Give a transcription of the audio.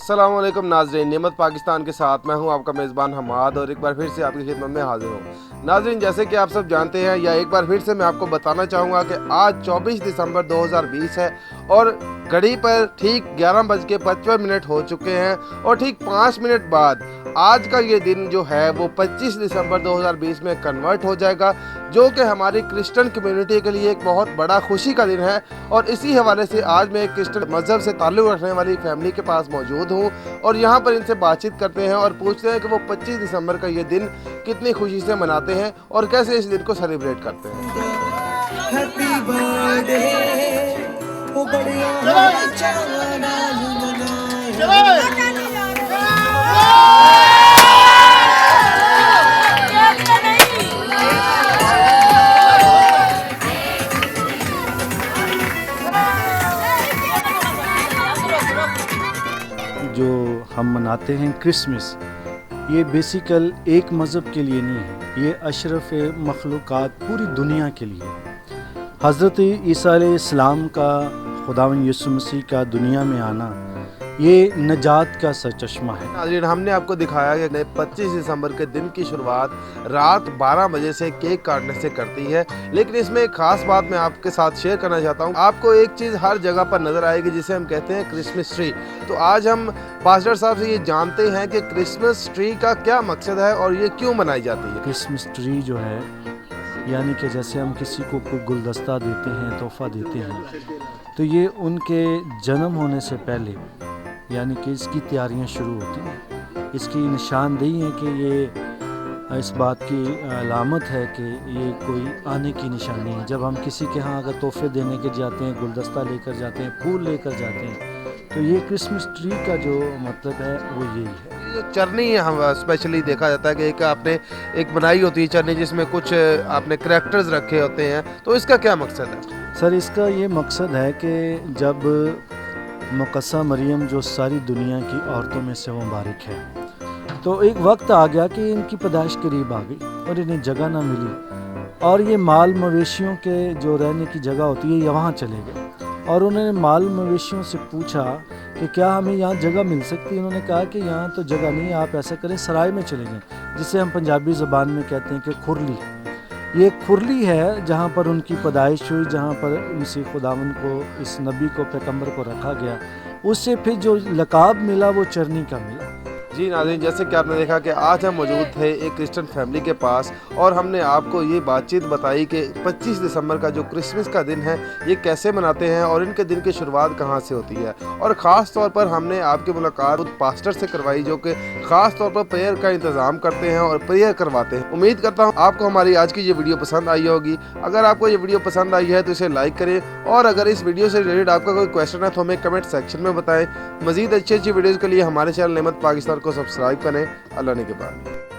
अस्सलामुअलैकुम नाजरीन, नेमत पाकिस्तान के साथ मैं हूं आपका मेज़बान हमाद और एक बार फिर से आपकी खिदमत में हाजिर हूं। नाजरीन, जैसे कि आप सब जानते हैं या एक बार फिर से मैं आपको बताना चाहूँगा कि आज 24 दिसंबर 2020 है और घड़ी पर ठीक 11:55 हो चुके हैं और ठीक 5 मिनट बाद आज का ये दिन जो है वो 25 दिसंबर 2020 में कन्वर्ट हो जाएगा, जो कि हमारी क्रिश्चियन कम्युनिटी के लिए एक बहुत बड़ा खुशी का दिन है। और इसी हवाले से आज मैं एक क्रिश्चियन मज़हब से ताल्लुक़ रखने वाली फैमिली के पास मौजूद हूँ और यहाँ पर इनसे बातचीत करते हैं और पूछते हैं कि वो 25 दिसंबर का ये दिन कितनी खुशी से मनाते हैं और कैसे इस दिन को सेलिब्रेट करते हैं। हैप्पी बर्थडे ओ बढ़िया जो हम मनाते हैं क्रिसमस, ये बेसिकल एक मज़हब के लिए नहीं है, ये अशरफ मखलूक़ात पूरी दुनिया के लिए है। हज़रत ईसा अलैहिस्सलाम का, खुदावंद यीशु मसीह का दुनिया में आना, ये नजात का सरचश्मा है। नाज़रीन, हमने आपको दिखाया कि 25 दिसंबर के दिन की शुरुआत रात 12 बजे से केक काटने से करती है, लेकिन इसमें एक ख़ास बात मैं आपके साथ शेयर करना चाहता हूँ। आपको एक चीज़ हर जगह पर नज़र आएगी जिसे हम कहते हैं क्रिसमस ट्री। तो आज हम पास्टर साहब से ये जानते हैं कि क्रिसमस ट्री का क्या मकसद है और ये क्यों मनाई जाती है। क्रिसमस ट्री जो है, यानी कि जैसे हम किसी को कोई गुलदस्ता देते हैं, तोहफ़ा देते हैं, तो ये उनके जन्म होने से पहले यानी कि इसकी तैयारियां शुरू होती हैं। इसकी निशानदेही है कि ये इस बात की अलामत है कि ये कोई आने की निशानी है। जब हम किसी के यहाँ अगर तोहफे देने के जाते हैं, गुलदस्ता लेकर जाते हैं, फूल लेकर जाते हैं, तो ये क्रिसमस ट्री का जो मतलब है वो यही है। ये चरनी हम स्पेशली देखा जाता है कि एक आपने एक बनाई होती है चरनी जिसमें कुछ आपने करैक्टर्स रखे होते हैं, तो इसका क्या मकसद है? सर, इसका ये मकसद है कि जब मुक़द्दसा मरियम जो सारी दुनिया की औरतों में से मुबारक है, तो एक वक्त आ गया कि इनकी पैदाइश करीब आ गई और इन्हें जगह ना मिली और ये माल मवेशियों के जो रहने की जगह होती है यहाँ चले गए और उन्होंने माल मवेशियों से पूछा कि क्या हमें यहाँ जगह मिल सकती है। उन्होंने कहा कि यहाँ तो जगह नहीं है, आप ऐसा करें सराय में चले जाएं, जिसे हम पंजाबी ज़बान में कहते हैं कि खुरली। ये खुरली है जहाँ पर उनकी पैदाइश हुई, जहाँ पर इसी खुदावन को, इस नबी को, पैगंबर को रखा गया। उससे फिर जो लकाब मिला वो चरनी का मिला। जी नाज़रीन, जैसे कि आपने देखा कि आज हम मौजूद थे एक क्रिश्चियन फैमिली के पास और हमने आपको ये बातचीत बताई कि 25 दिसंबर का जो क्रिसमस का दिन है ये कैसे मनाते हैं और इनके दिन की शुरुआत कहाँ से होती है। और ख़ास तौर पर हमने आपकी मुलाकात उस पास्टर से करवाई जो कि ख़ास तौर पर प्रेयर का इंतज़ाम करते हैं और प्रेयर करवाते हैं। उम्मीद करता हूँ आपको हमारी आज की ये वीडियो पसंद आई होगी। अगर आपको ये वीडियो पसंद आई है तो इसे लाइक करें और अगर इस वीडियो से रिलेटेड आपका कोई क्वेश्चन है तो हमें कमेंट सेक्शन में बताएं। मज़ीद अच्छी वीडियोज़ के लिए हमारे चैनल नेमत पाकिस्तान को सब्सक्राइब करें। अल्लाह ने के बाद।